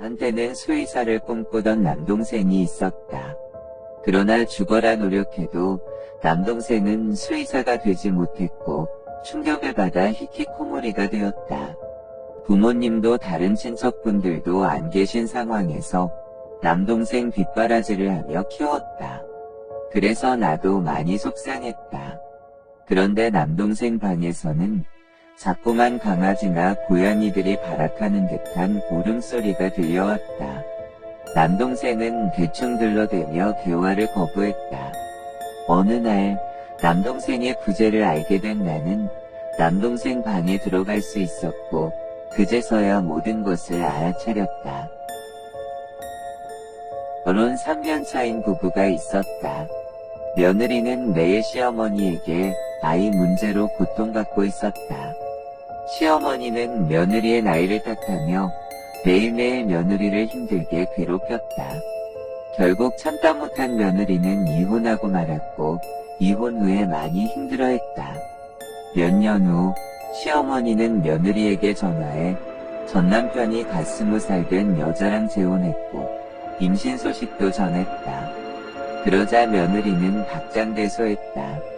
한때는 수의사를 꿈꾸던 남동생이 있었다. 그러나 죽어라 노력해도 남동생은 수의사가 되지 못했고 충격을 받아 히키코모리가 되었다. 부모님도 다른 친척분들도 안 계신 상황에서 남동생 뒷바라지를 하며 키웠다. 그래서 나도 많이 속상했다. 그런데 남동생 방에서는 자꾸만 강아지나 고양이들이 발악하는 듯한 울음소리가 들려왔다. 남동생은 대충 들러대며 대화를 거부했다. 어느 날 남동생의 부재를 알게 된 나는 남동생 방에 들어갈 수 있었고 그제서야 모든 것을 알아차렸다. 결혼 3년 차인 부부가 있었다. 며느리는 매일 시어머니에게 아이 문제로 고통받고 있었다. 시어머니는 며느리의 나이를 탓하며 매일매일 며느리를 힘들게 괴롭혔다. 결국 참다 못한 며느리는 이혼하고 말았고 이혼 후에 많이 힘들어했다. 몇 년 후 시어머니는 며느리에게 전화해 전 남편이 갓 20살 된 여자랑 재혼했고 임신 소식도 전했다. 그러자 며느리는 박장대소했다.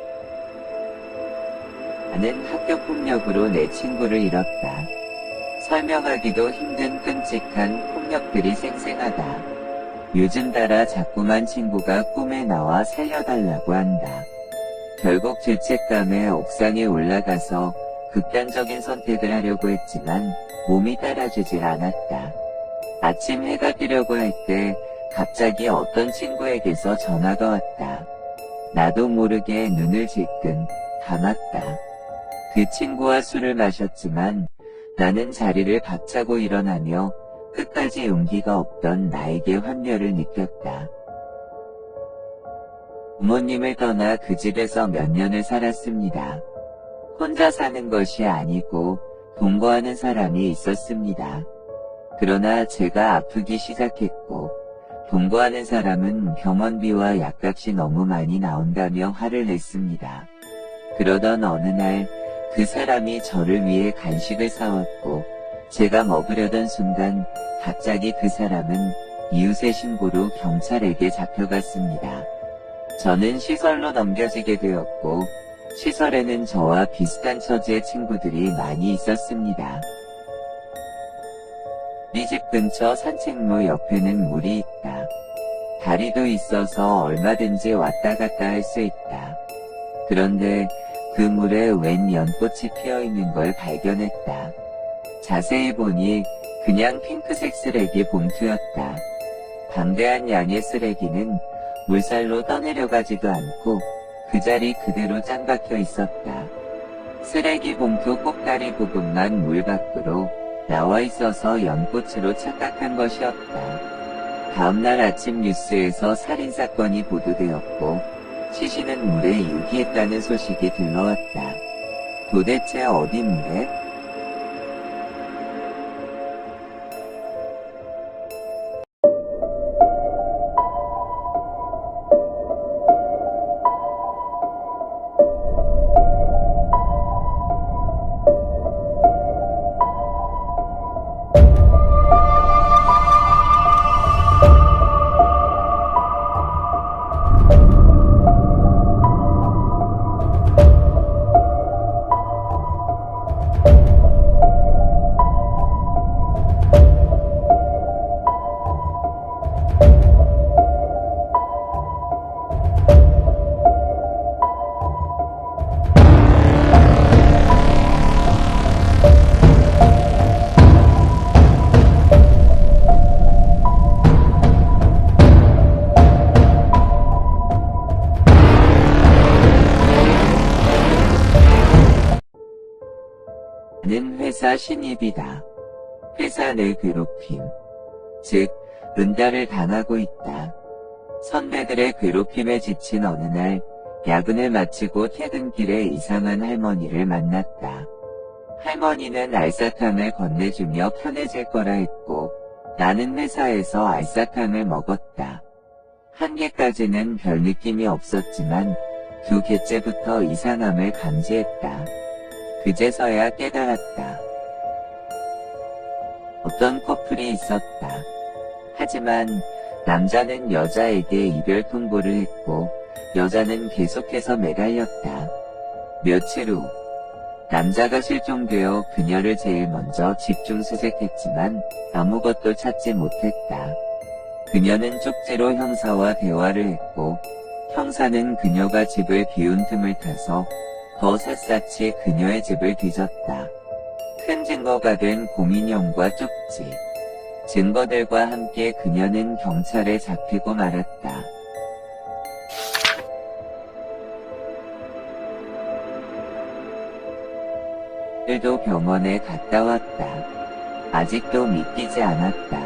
나는 학교폭력으로 내 친구를 잃었다. 설명하기도 힘든 끔찍한 폭력들이 생생하다. 요즘 따라 자꾸만 친구가 꿈에 나와 살려달라고 한다. 결국 죄책감에 옥상에 올라가서 극단적인 선택을 하려고 했지만 몸이 따라주질 않았다. 아침 해가 뜨려고 할 때 갑자기 어떤 친구에게서 전화가 왔다. 나도 모르게 눈을 질끈 감았다. 그 친구와 술을 마셨지만 나는 자리를 박차고 일어나며 끝까지 용기가 없던 나에게 환멸을 느꼈다. 부모님을 떠나 그 집에서 몇 년을 살았습니다. 혼자 사는 것이 아니고 동거하는 사람이 있었습니다. 그러나 제가 아프기 시작했고 동거하는 사람은 병원비와 약값이 너무 많이 나온다며 화를 냈습니다. 그러던 어느 날 그 사람이 저를 위해 간식을 사왔고 제가 먹으려던 순간 갑자기 그 사람은 이웃의 신고로 경찰에게 잡혀갔습니다. 저는 시설로 넘겨지게 되었고 시설에는 저와 비슷한 처지의 친구들이 많이 있었습니다. 우리 집 근처 산책로 옆에는 물이 있다. 다리도 있어서 얼마든지 왔다 갔다 할 수 있다. 그런데 그 물에 웬 연꽃이 피어있는 걸 발견했다. 자세히 보니 그냥 핑크색 쓰레기 봉투였다. 방대한 양의 쓰레기는 물살로 떠내려가지도 않고 그 자리 그대로 짱박혀 있었다. 쓰레기 봉투 꼭다리 부분만 물 밖으로 나와 있어서 연꽃으로 착각한 것이었다. 다음날 아침 뉴스에서 살인사건이 보도되었고 시신은 물에 유기했다는 소식이 들러왔다. 도대체 어디 물에? 나는 회사 신입이다. 회사 내 괴롭힘, 즉 은달을 당하고 있다. 선배들의 괴롭힘에 지친 어느 날 야근을 마치고 퇴근길에 이상한 할머니를 만났다. 할머니는 알사탕을 건네주며 편해질 거라 했고 나는 회사에서 알사탕을 먹었다. 한 개까지는 별 느낌이 없었지만 두 개째부터 이상함을 감지했다. 그제서야 깨달았다. 어떤 커피 커플이 있었다. 하지만 남자는 여자에게 이별 통보를 했고 여자는 계속해서 매달렸다. 며칠 후 남자가 실종되어 그녀를 제일 먼저 집중 수색했지만 아무것도 찾지 못했다. 그녀는 쪽지로 형사와 대화를 했고 형사는 그녀가 집을 비운 틈을 타서 더 샅샅이 그녀의 집을 뒤졌다. 큰 증거가 된 공인형과 쪽지, 증거들과 함께 그녀는 경찰에 잡히고 말았다. 그들도 병원에 갔다 왔다. 아직도 믿기지 않았다.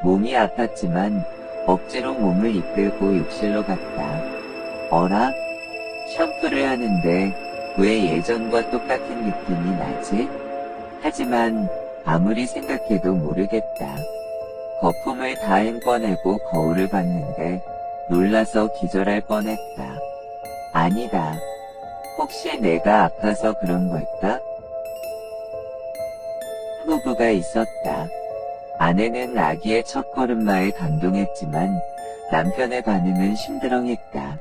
몸이 아팠지만 억지로 몸을 이끌고 욕실로 갔다. 어라? 샴푸를 하는데 왜 예전과 똑같은 느낌이 나지? 하지만 아무리 생각해도 모르겠다. 거품을 다 헹궈내고 거울을 봤는데 놀라서 기절할 뻔했다. 아니다. 혹시 내가 아파서 그런 걸까? 부부가 있었다. 아내는 아기의 첫걸음마에 감동했지만 남편의 반응은 심드렁했다.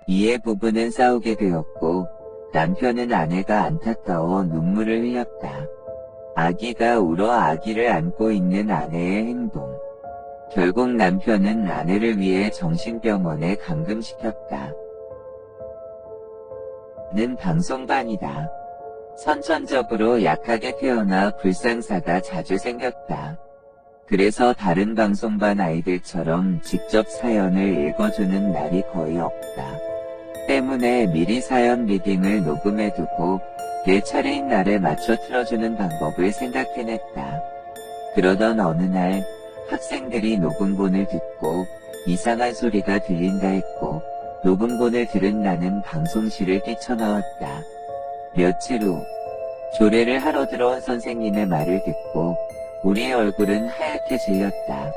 이에 부부는 싸우게 되었고 남편은 아내가 안타까워 눈물을 흘렸다. 아기가 울어 아기를 안고 있는 아내의 행동. 결국 남편은 아내를 위해 정신병원에 감금시켰다. 는 방송반이다. 선천적으로 약하게 태어나 불상사가 자주 생겼다. 그래서 다른 방송반 아이들처럼 직접 사연을 읽어주는 날이 거의 없다. 때문에 미리 사연 리딩을 녹음해두고 내 차례인 날에 맞춰 틀어주는 방법을 생각해냈다. 그러던 어느 날 학생들이 녹음본을 듣고 이상한 소리가 들린다 했고 녹음본을 들은 나는 방송실을 뛰쳐나왔다. 며칠 후 조례를 하러 들어온 선생님의 말을 듣고 우리의 얼굴은 하얗게 질렸다.